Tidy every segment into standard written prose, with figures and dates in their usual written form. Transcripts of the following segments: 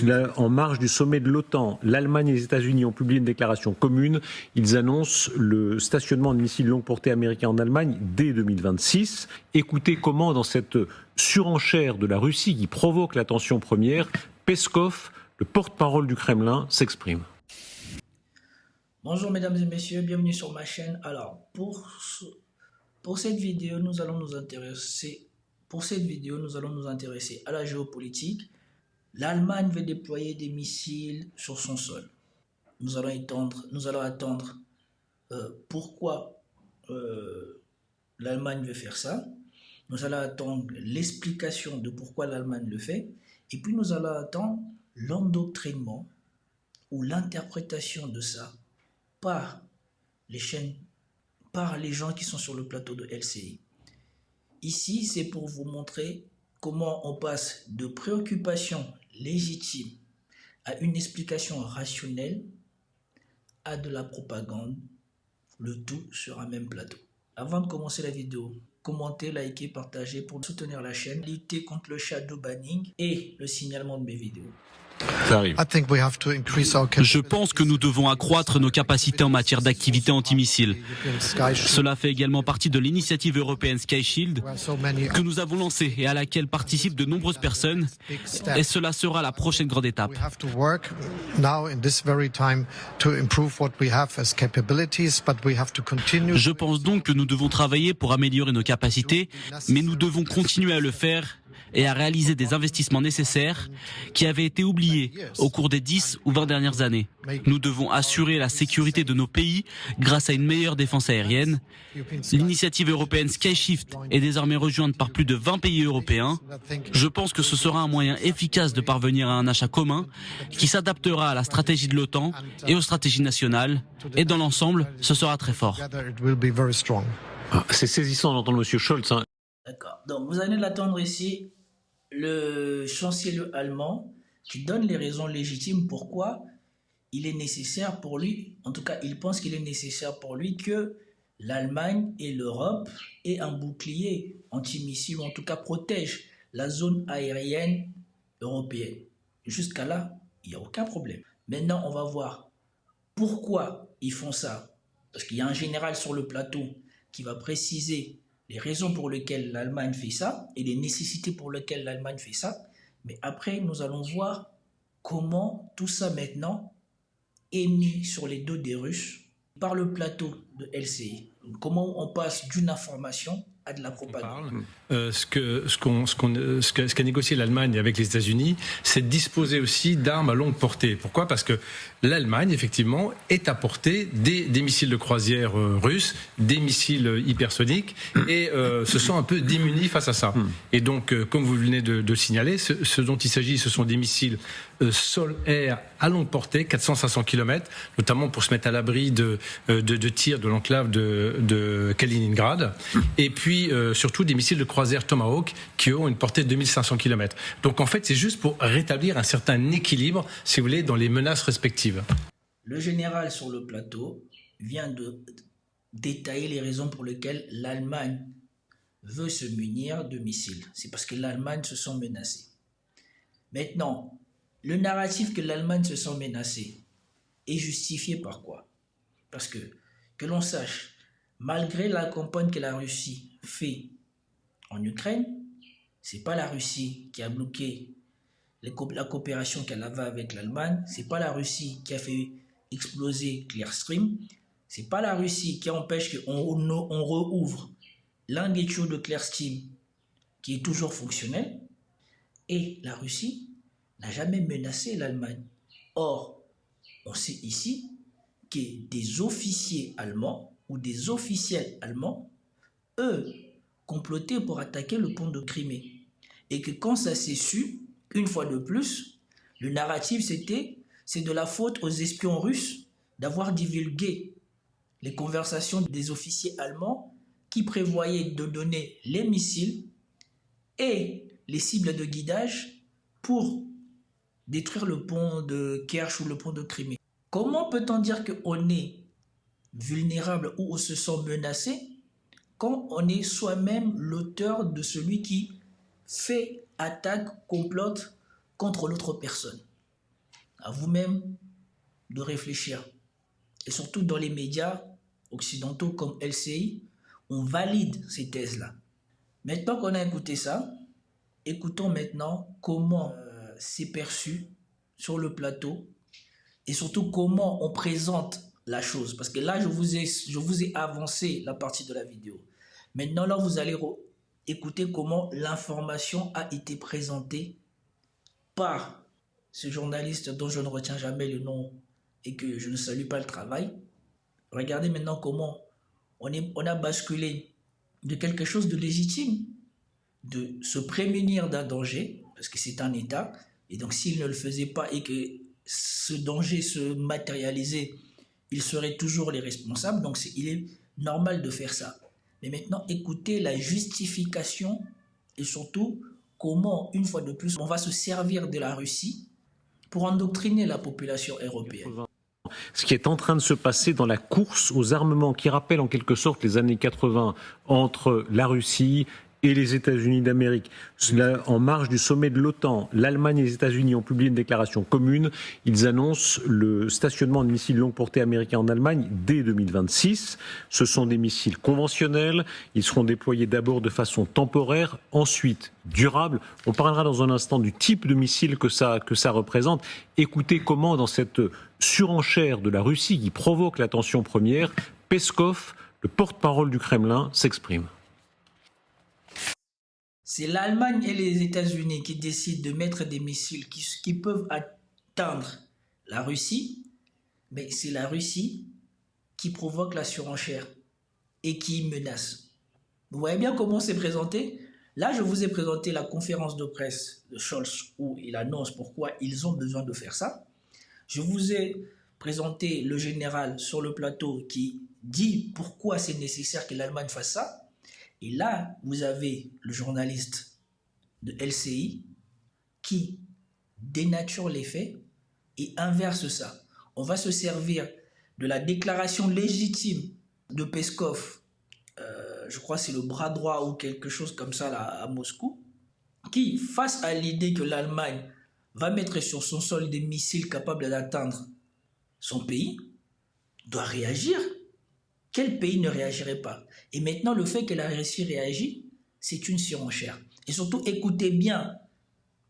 Là, en marge du sommet de l'OTAN, l'Allemagne et les États-Unis ont publié une déclaration commune. Ils annoncent le stationnement de missiles longue portée américains en Allemagne dès 2026. Écoutez comment, dans cette surenchère de la Russie qui provoque la tension première, Peskov, le porte-parole du Kremlin, s'exprime. Bonjour mesdames et messieurs, bienvenue sur ma chaîne. Alors, pour cette vidéo, nous allons nous intéresser à la géopolitique. L'Allemagne veut déployer des missiles sur son sol. Nous allons attendre pourquoi l'Allemagne veut faire ça. Nous allons attendre l'explication de pourquoi l'Allemagne le fait. Et puis nous allons attendre l'endoctrinement ou l'interprétation de ça par les gens qui sont sur le plateau de LCI. Ici, c'est pour vous montrer comment on passe de préoccupations légitimes à une explication rationnelle à de la propagande, le tout sur un même plateau. Avant de commencer la vidéo, commentez, likez, partagez pour soutenir la chaîne, lutter contre le shadow banning et le signalement de mes vidéos. Je pense que nous devons accroître nos capacités en matière d'activité antimissiles. Cela fait également partie de l'initiative européenne Sky Shield que nous avons lancée et à laquelle participent de nombreuses personnes, et cela sera la prochaine grande étape. Je pense donc que nous devons travailler pour améliorer nos capacités, mais nous devons continuer à le faire et à réaliser des investissements nécessaires qui avaient été oubliés au cours des 10 ou 20 dernières années. Nous devons assurer la sécurité de nos pays grâce à une meilleure défense aérienne. L'initiative européenne SkyShift est désormais rejointe par plus de 20 pays européens. Je pense que ce sera un moyen efficace de parvenir à un achat commun qui s'adaptera à la stratégie de l'OTAN et aux stratégies nationales. Et dans l'ensemble, ce sera très fort. C'est saisissant d'entendre M. Scholz. D'accord. Donc, vous allez l'attendre ici. Le chancelier allemand qui donne les raisons légitimes pourquoi il est nécessaire pour lui, en tout cas il pense qu'il est nécessaire pour lui que l'Allemagne et l'Europe aient un bouclier antimissile, ou en tout cas protègent la zone aérienne européenne. Jusqu'à là, il n'y a aucun problème. Maintenant, on va voir pourquoi ils font ça. Parce qu'il y a un général sur le plateau qui va préciser les raisons pour lesquelles l'Allemagne fait ça et les nécessités pour lesquelles l'Allemagne fait ça. Mais après, nous allons voir comment tout ça maintenant est mis sur les dos des Russes par le plateau de LCI. Comment on passe d'une information à de la propagande. Ce qu'a négocié l'Allemagne avec les États-Unis, c'est de disposer aussi d'armes à longue portée. Pourquoi ? Parce que l'Allemagne, effectivement, est à portée des missiles de croisière russes, des missiles hypersoniques, et se sent un peu démunis face à ça. Et donc, comme vous venez de le signaler, ce dont il s'agit, ce sont des missiles sol-air à longue portée, 400-500 km, notamment pour se mettre à l'abri de tirs de l'enclave de Kaliningrad, et puis surtout des missiles de croisière Tomahawk qui ont une portée de 2500 km. Donc en fait, c'est juste pour rétablir un certain équilibre, si vous voulez, dans les menaces respectives. Le général sur le plateau vient de détailler les raisons pour lesquelles l'Allemagne veut se munir de missiles. C'est parce que l'Allemagne se sent menacée. Maintenant, le narratif que l'Allemagne se sent menacée est justifié par quoi? Parce que l'on sache, malgré la campagne que la Russie fait en Ukraine, c'est pas la Russie qui a bloqué la coopération qu'elle avait avec l'Allemagne, c'est pas la Russie qui a fait exploser Clear Stream, c'est pas la Russie qui empêche qu'on rouvre l'un des tuyaux de Clear Stream qui est toujours fonctionnel, et la Russie n'a jamais menacé l'Allemagne. Or, on sait ici que des officiers allemands ou des officiels allemands, eux, complotaient pour attaquer le pont de Crimée. Et que quand ça s'est su, une fois de plus, le narratif c'est de la faute aux espions russes d'avoir divulgué les conversations des officiers allemands qui prévoyaient de donner les missiles et les cibles de guidage pour détruire le pont de Kerch ou le pont de Crimée. Comment peut-on dire qu'on est vulnérable ou on se sent menacé quand on est soi-même l'auteur de celui qui fait attaque, complote contre l'autre personne? à vous-même de réfléchir. Et surtout dans les médias occidentaux comme LCI, on valide ces thèses-là. Maintenant qu'on a écouté ça, écoutons maintenant comment c'est perçu sur le plateau et surtout comment on présente la chose. Parce que là, je vous ai avancé la partie de la vidéo. Maintenant, là, vous allez écouter comment l'information a été présentée par ce journaliste dont je ne retiens jamais le nom et que je ne salue pas le travail. Regardez maintenant comment on a basculé de quelque chose de légitime, de se prémunir d'un danger, parce que c'est un État, et donc s'il ne le faisait pas et que ce danger se matérialisait, ils seraient toujours les responsables, donc il est normal de faire ça. Mais maintenant, écoutez la justification et surtout comment, une fois de plus, on va se servir de la Russie pour endoctriner la population européenne. Ce qui est en train de se passer dans la course aux armements qui rappelle en quelque sorte les années 80 entre la Russie et les États-Unis d'Amérique. En marge du sommet de l'OTAN, l'Allemagne et les États-Unis ont publié une déclaration commune. Ils annoncent le stationnement de missiles longue portée américains en Allemagne dès 2026. Ce sont des missiles conventionnels. Ils seront déployés d'abord de façon temporaire, ensuite durable. On parlera dans un instant du type de missile que ça représente. Écoutez comment, dans cette surenchère de la Russie qui provoque la tension première, Peskov, le porte-parole du Kremlin, s'exprime. C'est l'Allemagne et les États-Unis qui décident de mettre des missiles qui peuvent atteindre la Russie, mais c'est la Russie qui provoque la surenchère et qui menace. Vous voyez bien comment c'est présenté? Là, je vous ai présenté la conférence de presse de Scholz où il annonce pourquoi ils ont besoin de faire ça. Je vous ai présenté le général sur le plateau qui dit pourquoi c'est nécessaire que l'Allemagne fasse ça. Et là, vous avez le journaliste de LCI qui dénature les faits et inverse ça. On va se servir de la déclaration légitime de Peskov, je crois que c'est le bras droit ou quelque chose comme ça là, à Moscou, qui, face à l'idée que l'Allemagne va mettre sur son sol des missiles capables d'atteindre son pays, doit réagir. Quel pays ne réagirait pas? Et maintenant, le fait que la Russie réagit, c'est une surenchère. Et surtout, écoutez bien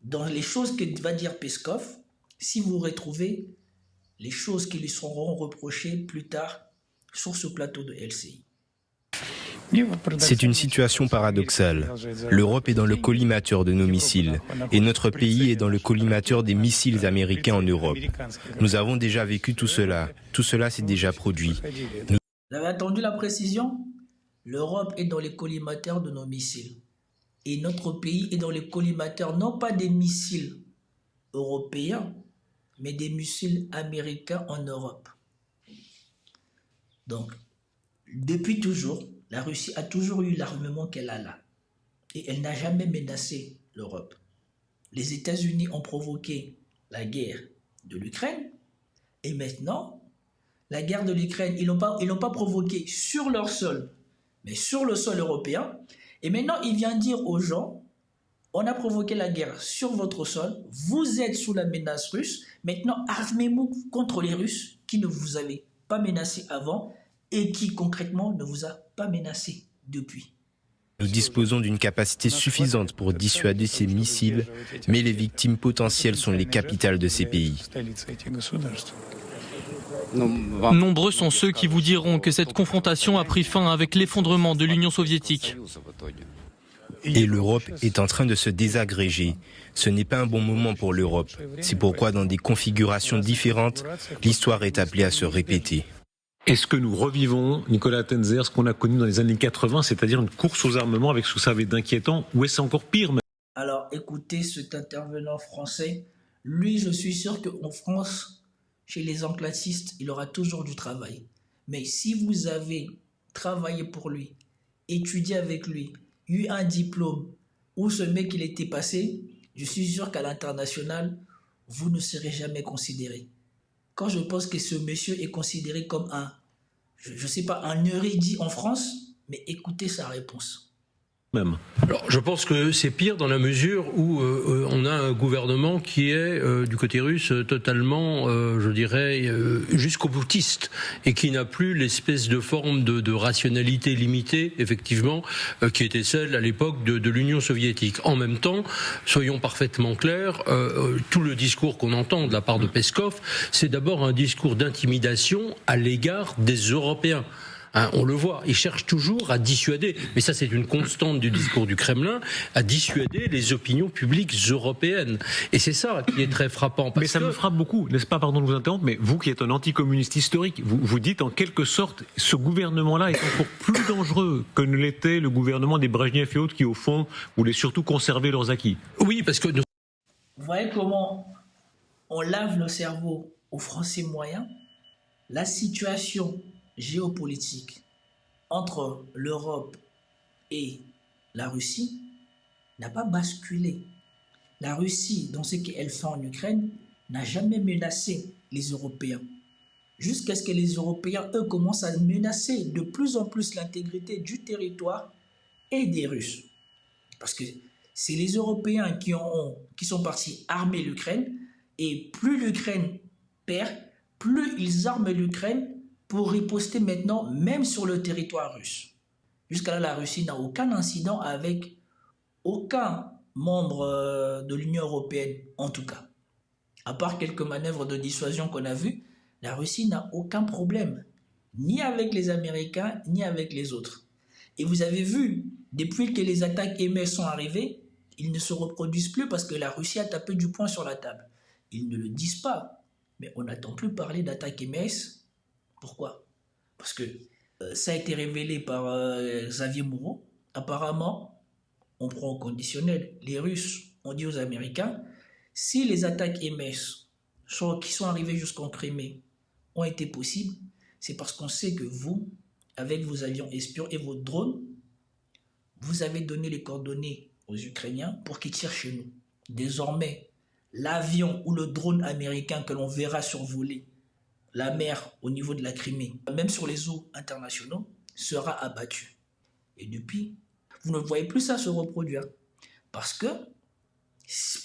dans les choses que va dire Peskov, si vous retrouvez les choses qui lui seront reprochées plus tard sur ce plateau de LCI. C'est une situation paradoxale. L'Europe est dans le collimateur de nos missiles et notre pays est dans le collimateur des missiles américains en Europe. Nous avons déjà vécu tout cela. Tout cela s'est déjà produit. Vous avez entendu la précision? L'Europe est dans les collimateurs de nos missiles. Et notre pays est dans les collimateurs, non pas des missiles européens, mais des missiles américains en Europe. Donc, depuis toujours, la Russie a toujours eu l'armement qu'elle a là. Et elle n'a jamais menacé l'Europe. Les États-Unis ont provoqué la guerre de l'Ukraine. Et maintenant, la guerre de l'Ukraine, ils l'ont pas provoquée sur leur sol, mais sur le sol européen. Et maintenant, il vient dire aux gens, on a provoqué la guerre sur votre sol, vous êtes sous la menace russe, maintenant armez-vous contre les Russes qui ne vous avaient pas menacé avant et qui concrètement ne vous a pas menacé depuis. Nous disposons d'une capacité suffisante pour dissuader ces missiles, mais les victimes potentielles sont les capitales de ces pays. Nombreux sont ceux qui vous diront que cette confrontation a pris fin avec l'effondrement de l'Union soviétique. Et l'Europe est en train de se désagréger. Ce n'est pas un bon moment pour l'Europe. C'est pourquoi dans des configurations différentes, l'histoire est appelée à se répéter. Est-ce que nous revivons, Nicolas Tenzer, ce qu'on a connu dans les années 80, c'est-à-dire une course aux armements avec ce que ça avait d'inquiétant, ou est-ce encore pire? Alors écoutez cet intervenant français, lui je suis sûr qu'en France, chez les enclassistes, il aura toujours du travail. Mais si vous avez travaillé pour lui, étudié avec lui, eu un diplôme, où ce mec il était passé, je suis sûr qu'à l'international, vous ne serez jamais considéré. Quand je pense que ce monsieur est considéré comme un, je sais pas, un érudit en France, mais écoutez sa réponse. même. Alors, je pense que c'est pire dans la mesure où on a un gouvernement qui est du côté russe totalement, je dirais, jusqu'au boutiste et qui n'a plus l'espèce de forme de rationalité limitée, effectivement, qui était celle à l'époque de l'Union soviétique. En même temps, soyons parfaitement clairs, tout le discours qu'on entend de la part de Peskov, c'est d'abord un discours d'intimidation à l'égard des Européens. Hein, on le voit, il cherche toujours à dissuader, mais ça c'est une constante du discours du Kremlin, à dissuader les opinions publiques européennes. Et c'est ça qui est très frappant. Mais ça me frappe beaucoup, n'est-ce pas, pardon de vous interrompre, mais vous qui êtes un anticommuniste historique, vous dites en quelque sorte, ce gouvernement-là est encore plus dangereux que ne l'était le gouvernement des Brejnev et autres qui, au fond, voulaient surtout conserver leurs acquis. Oui, parce que... Vous voyez comment on lave le cerveau aux Français moyens? La situation géopolitique entre l'Europe et la Russie n'a pas basculé. La Russie, dans ce qu'elle fait en Ukraine, n'a jamais menacé les Européens. Jusqu'à ce que les Européens, eux, commencent à menacer de plus en plus l'intégrité du territoire et des Russes. Parce que c'est les Européens qui sont partis armer l'Ukraine, et plus l'Ukraine perd, plus ils arment l'Ukraine pour riposter maintenant, même sur le territoire russe. Jusqu'à là, la Russie n'a aucun incident avec aucun membre de l'Union européenne, en tout cas. À part quelques manœuvres de dissuasion qu'on a vues, la Russie n'a aucun problème, ni avec les Américains, ni avec les autres. Et vous avez vu, depuis que les attaques MS sont arrivées, ils ne se reproduisent plus parce que la Russie a tapé du poing sur la table. Ils ne le disent pas, mais on n'entend plus parler d'attaque MS. Pourquoi? Parce que ça a été révélé par Xavier Moreau. Apparemment, on prend au conditionnel. Les Russes ont dit aux Américains, si les attaques MS qui sont arrivées jusqu'en Crimée ont été possibles, c'est parce qu'on sait que vous, avec vos avions espions et vos drones, vous avez donné les coordonnées aux Ukrainiens pour qu'ils tirent chez nous. Désormais, l'avion ou le drone américain que l'on verra survoler la mer au niveau de la Crimée, même sur les eaux internationaux, sera abattu. Et depuis, vous ne voyez plus ça se reproduire. Parce que,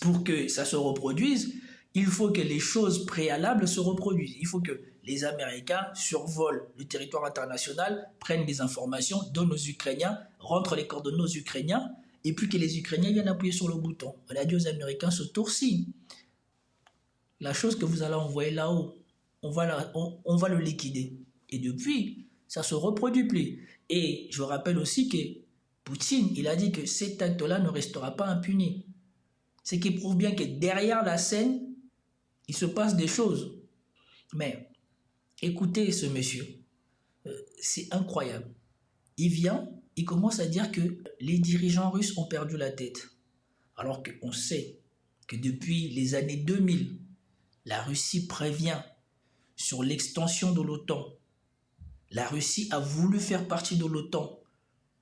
pour que ça se reproduise, il faut que les choses préalables se reproduisent. Il faut que les Américains survolent le territoire international, prennent des informations, donnent aux Ukrainiens, rentrent les coordonnées aux Ukrainiens, et puis que les Ukrainiens viennent appuyer sur le bouton. On a dit aux Américains, ce tour-ci, la chose que vous allez envoyer là-haut, on va le liquider. Et depuis, ça ne se reproduit plus. Et je rappelle aussi que Poutine, il a dit que cet acte-là ne restera pas impuni. Ce qui prouve bien que derrière la scène, il se passe des choses. Mais écoutez ce monsieur, c'est incroyable. Il vient, il commence à dire que les dirigeants russes ont perdu la tête. Alors qu'on sait que depuis les années 2000, la Russie prévient sur l'extension de l'OTAN. La Russie a voulu faire partie de l'OTAN.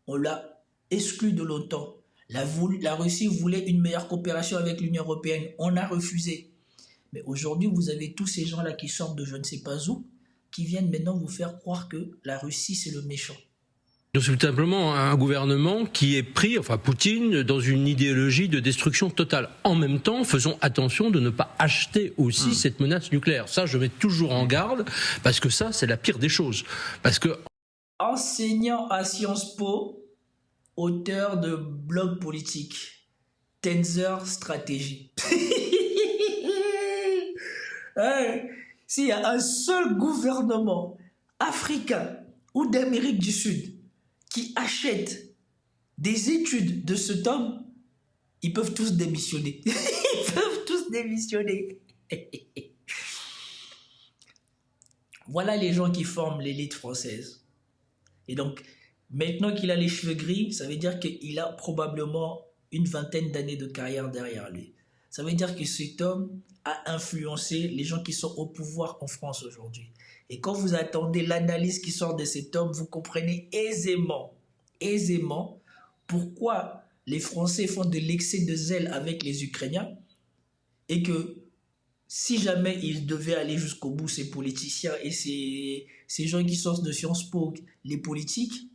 On l'a exclu de l'OTAN. La Russie voulait une meilleure coopération avec l'Union européenne. On a refusé. Mais aujourd'hui, vous avez tous ces gens-là qui sortent de je ne sais pas où, qui viennent maintenant vous faire croire que la Russie, c'est le méchant. C'est tout simplement un gouvernement qui est pris, enfin Poutine, dans une idéologie de destruction totale. En même temps, faisons attention de ne pas acheter aussi cette menace nucléaire. Ça, je mets toujours en garde, parce que ça, c'est la pire des choses. Parce que... Enseignant à Sciences Po, auteur de blog politique, Tensor Stratégie. S'il y a un seul gouvernement africain ou d'Amérique du Sud qui achètent des études de cet homme, ils peuvent tous démissionner. Ils peuvent tous démissionner. Voilà les gens qui forment l'élite française. Et donc, maintenant qu'il a les cheveux gris, ça veut dire qu'il a probablement une vingtaine d'années de carrière derrière lui. Ça veut dire que cet homme a influencé les gens qui sont au pouvoir en France aujourd'hui. Et quand vous attendez l'analyse qui sort de cet homme, vous comprenez aisément pourquoi les Français font de l'excès de zèle avec les Ukrainiens et que si jamais ils devaient aller jusqu'au bout, ces politiciens et ces gens qui sortent de Sciences Po, les politiques,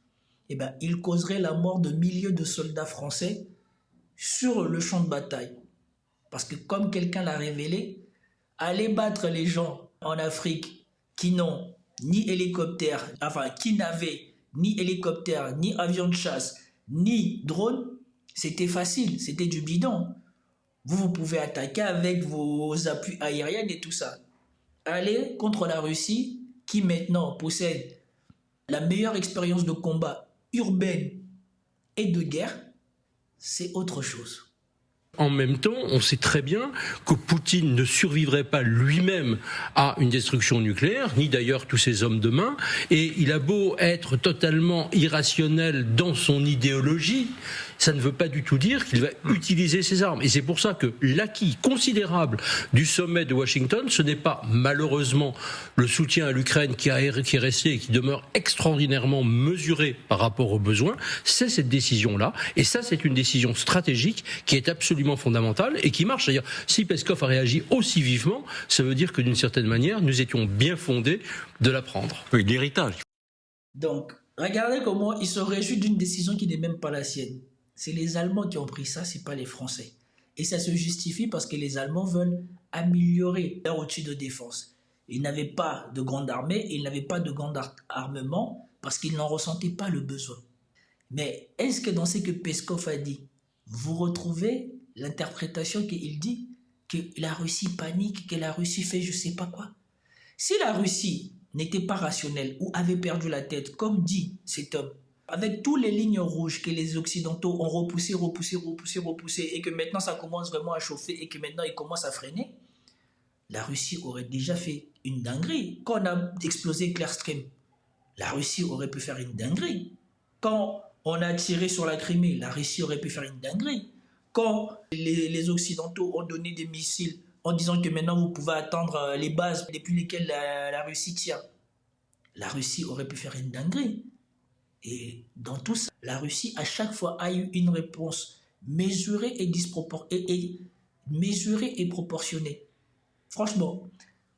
il causerait la mort de milliers de soldats français sur le champ de bataille. Parce que comme quelqu'un l'a révélé, aller battre les gens en Afrique qui n'ont ni hélicoptère, qui n'avaient ni hélicoptère, ni avion de chasse, ni drone, c'était facile, c'était du bidon. Vous pouvez attaquer avec vos appuis aériens et tout ça. Aller contre la Russie, qui maintenant possède la meilleure expérience de combat urbaine et de guerre, c'est autre chose. En même temps, on sait très bien que Poutine ne survivrait pas lui-même à une destruction nucléaire, ni d'ailleurs tous ses hommes de main, et il a beau être totalement irrationnel dans son idéologie, ça ne veut pas du tout dire qu'il va utiliser ses armes. Et c'est pour ça que l'acquis considérable du sommet de Washington, ce n'est pas malheureusement le soutien à l'Ukraine qui est resté et qui demeure extraordinairement mesuré par rapport aux besoins, c'est cette décision-là. Et ça, c'est une décision stratégique qui est absolument fondamentale et qui marche. C'est-à-dire, si Peskov a réagi aussi vivement, ça veut dire que d'une certaine manière, nous étions bien fondés de la prendre. Oui, l'héritage. Donc, regardez comment il se réjouit d'une décision qui n'est même pas la sienne. C'est les Allemands qui ont pris ça, c'est pas les Français. Et ça se justifie parce que les Allemands veulent améliorer leur outil de défense. Ils n'avaient pas de grande armée, ils n'avaient pas de grand armement parce qu'ils n'en ressentaient pas le besoin. Mais est-ce que dans ce que Peskov a dit, vous retrouvez l'interprétation qu'il dit que la Russie panique, que la Russie fait je sais pas quoi? Si la Russie n'était pas rationnelle ou avait perdu la tête, comme dit cet homme, avec toutes les lignes rouges que les Occidentaux ont repoussées, et que maintenant ça commence vraiment à chauffer et que maintenant ils commencent à freiner, la Russie aurait déjà fait une dinguerie. Quand on a explosé Clear Stream, la Russie aurait pu faire une dinguerie. Quand on a tiré sur la Crimée, la Russie aurait pu faire une dinguerie. Quand les Occidentaux ont donné des missiles en disant que maintenant vous pouvez atteindre les bases depuis lesquelles la Russie tire, la Russie aurait pu faire une dinguerie. Et dans tout ça, la Russie à chaque fois a eu une réponse mesurée et proportionnée. Franchement,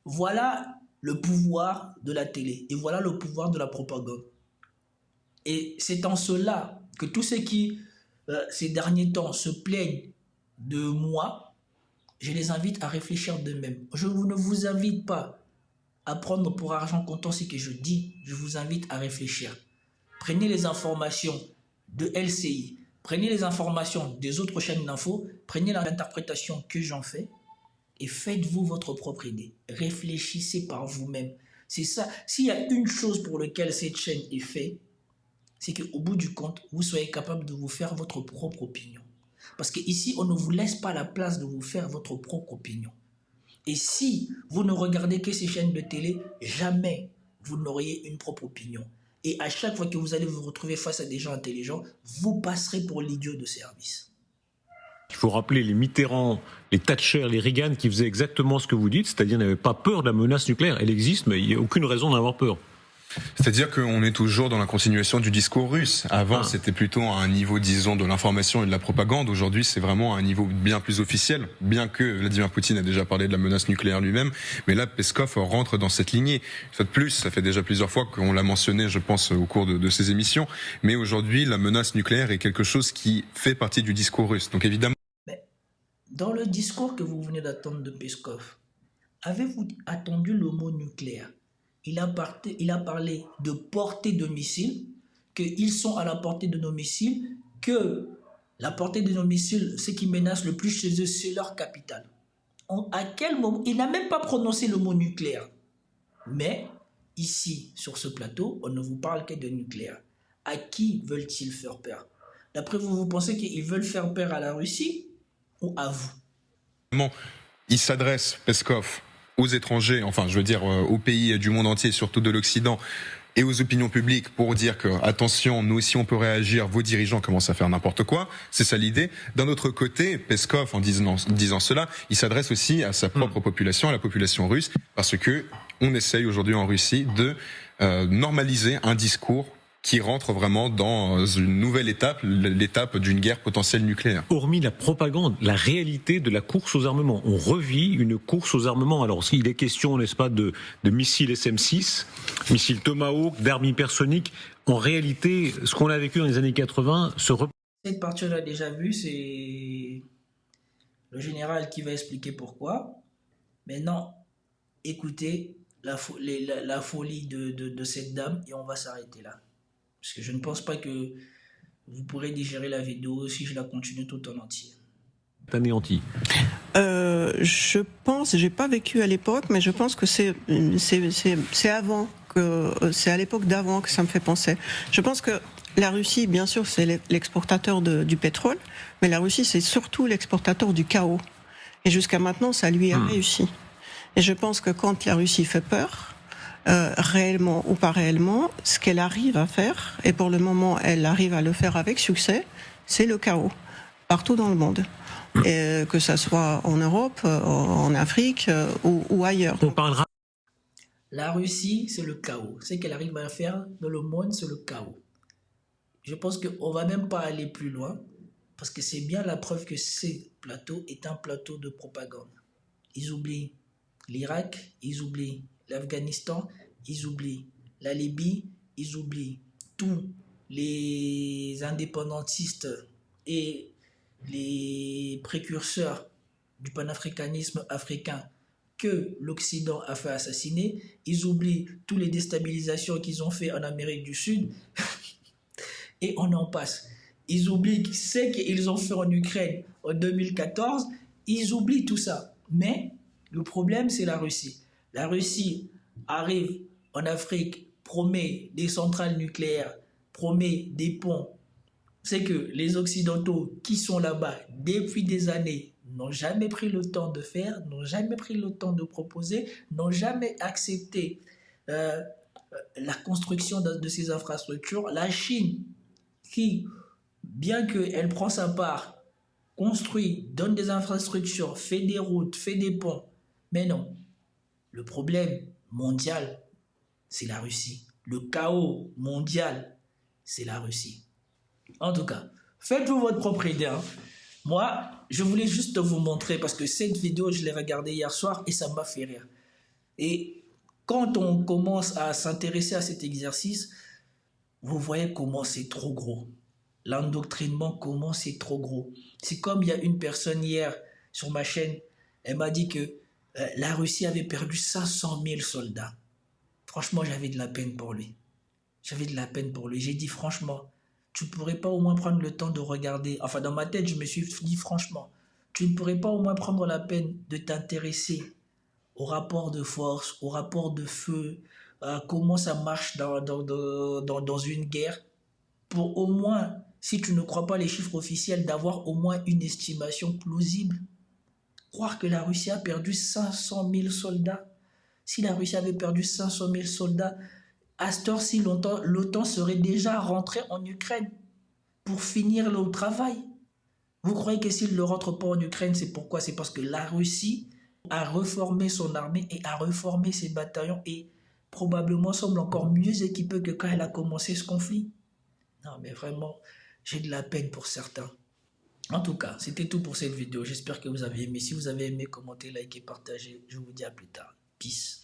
voilà le pouvoir de la télé et voilà le pouvoir de la propagande. Et c'est en cela que tous ceux qui, ces derniers temps, se plaignent de moi, je les invite à réfléchir d'eux-mêmes. Je ne vous invite pas à prendre pour argent comptant ce que je dis, je vous invite à réfléchir. Prenez les informations de LCI, prenez les informations des autres chaînes d'infos, prenez l'interprétation que j'en fais et faites-vous votre propre idée. Réfléchissez par vous-même. C'est ça. S'il y a une chose pour laquelle cette chaîne est faite, c'est qu'au bout du compte, vous soyez capable de vous faire votre propre opinion. Parce qu'ici, on ne vous laisse pas la place de vous faire votre propre opinion. Et si vous ne regardez que ces chaînes de télé, jamais vous n'auriez une propre opinion. Et à chaque fois que vous allez vous retrouver face à des gens intelligents, vous passerez pour l'idiot de service. Il faut rappeler les Mitterrand, les Thatcher, les Reagan qui faisaient exactement ce que vous dites, c'est-à-dire n'avaient pas peur de la menace nucléaire. Elle existe, mais il n'y a aucune raison d'en avoir peur. C'est-à-dire qu'on est toujours dans la continuation du discours russe. Avant, c'était plutôt à un niveau, disons, de l'information et de la propagande. Aujourd'hui, c'est vraiment à un niveau bien plus officiel, bien que Vladimir Poutine a déjà parlé de la menace nucléaire lui-même. Mais là, Peskov rentre dans cette lignée. Une fois de plus, ça fait déjà plusieurs fois qu'on l'a mentionné, je pense, au cours de ces émissions. Mais aujourd'hui, la menace nucléaire est quelque chose qui fait partie du discours russe. Donc évidemment... Mais dans le discours que vous venez d'attendre de Peskov, avez-vous attendu le mot nucléaire ? Il a parlé de portée de missiles, qu'ils sont à la portée de nos missiles, que la portée de nos missiles, ce qui menace le plus chez eux, c'est leur capitale. À quel moment? Il n'a même pas prononcé le mot nucléaire. Mais ici, sur ce plateau, on ne vous parle que de nucléaire. À qui veulent-ils faire peur? D'après vous, vous pensez qu'ils veulent faire peur à la Russie ou à vous? Il s'adresse, Peskov, aux étrangers, enfin je veux dire aux pays du monde entier, surtout de l'Occident, et aux opinions publiques pour dire que, attention, nous aussi on peut réagir, vos dirigeants commencent à faire n'importe quoi, c'est ça l'idée. D'un autre côté, Peskov, en disant cela, il s'adresse aussi à sa propre population, à la population russe, parce que on essaye aujourd'hui en Russie de normaliser un discours qui rentre vraiment dans une nouvelle étape, l'étape d'une guerre potentielle nucléaire. Hormis la propagande, la réalité de la course aux armements. On revit une course aux armements. Alors, s'il est question, n'est-ce pas, de missiles SM-6, missiles Tomahawk, d'armes hypersoniques, en réalité, ce qu'on a vécu dans les années 80 se reprend. Cette partie, on l'a déjà vue, c'est le général qui va expliquer pourquoi. Maintenant, écoutez la folie de cette dame et on va s'arrêter là. Parce que je ne pense pas que vous pourrez digérer la vidéo si je la continue tout en entier. Anéanti. Je pense, j'ai pas vécu à l'époque, mais je pense que c'est avant, c'est à l'époque d'avant que ça me fait penser. Je pense que la Russie, bien sûr, c'est l'exportateur du pétrole, mais la Russie, c'est surtout l'exportateur du chaos. Et jusqu'à maintenant, ça lui a réussi. Et je pense que quand la Russie fait peur, réellement ou pas réellement, ce qu'elle arrive à faire, et pour le moment elle arrive à le faire avec succès, c'est le chaos, partout dans le monde. Et que ça soit en Europe, en Afrique ou ailleurs. On parlera. La Russie, c'est le chaos. Ce qu'elle arrive à faire dans le monde, c'est le chaos. Je pense qu'on ne va même pas aller plus loin, parce que c'est bien la preuve que ce plateau est un plateau de propagande. Ils oublient l'Irak, ils oublient l'Afghanistan, ils oublient la Libye, ils oublient tous les indépendantistes et les précurseurs du panafricanisme africain que l'Occident a fait assassiner. Ils oublient toutes les déstabilisations qu'ils ont fait en Amérique du Sud et on en passe. Ils oublient ce qu'ils ont fait en Ukraine en 2014. Ils oublient tout ça. Mais le problème, c'est la Russie. La Russie arrive en Afrique, promet des centrales nucléaires, promet des ponts. C'est que les Occidentaux qui sont là-bas depuis des années n'ont jamais pris le temps de faire, n'ont jamais pris le temps de proposer, n'ont jamais accepté la construction de ces infrastructures. La Chine, qui, bien qu'elle prend sa part, construit, donne des infrastructures, fait des routes, fait des ponts, mais non. Le problème mondial, c'est la Russie. Le chaos mondial, c'est la Russie. En tout cas, faites-vous votre propre idée. Moi, je voulais juste vous montrer, parce que cette vidéo, je l'ai regardée hier soir et ça m'a fait rire. Et quand on commence à s'intéresser à cet exercice, vous voyez comment c'est trop gros. L'endoctrinement, comment c'est trop gros. C'est comme il y a une personne hier sur ma chaîne, elle m'a dit que la Russie avait perdu 500 000 soldats. Franchement, j'avais de la peine pour lui. J'avais de la peine pour lui. J'ai dit franchement, tu ne pourrais pas au moins prendre le temps de regarder. Enfin, dans ma tête, je me suis dit franchement, tu ne pourrais pas au moins prendre la peine de t'intéresser au rapport de force, au rapport de feu, à comment ça marche dans une guerre, pour au moins, si tu ne crois pas les chiffres officiels, d'avoir au moins une estimation plausible. Croire que la Russie a perdu 500 000 soldats. Si la Russie avait perdu 500 000 soldats, à cette heure-ci, l'OTAN serait déjà rentré en Ukraine pour finir le travail. Vous croyez que s'il ne rentre pas en Ukraine, c'est pourquoi? C'est parce que la Russie a reformé son armée et a reformé ses bataillons et probablement semble encore mieux équipée que quand elle a commencé ce conflit. Non, mais vraiment, j'ai de la peine pour certains. En tout cas, c'était tout pour cette vidéo. J'espère que vous avez aimé. Si vous avez aimé, commentez, likez, partagez. Je vous dis à plus tard. Peace.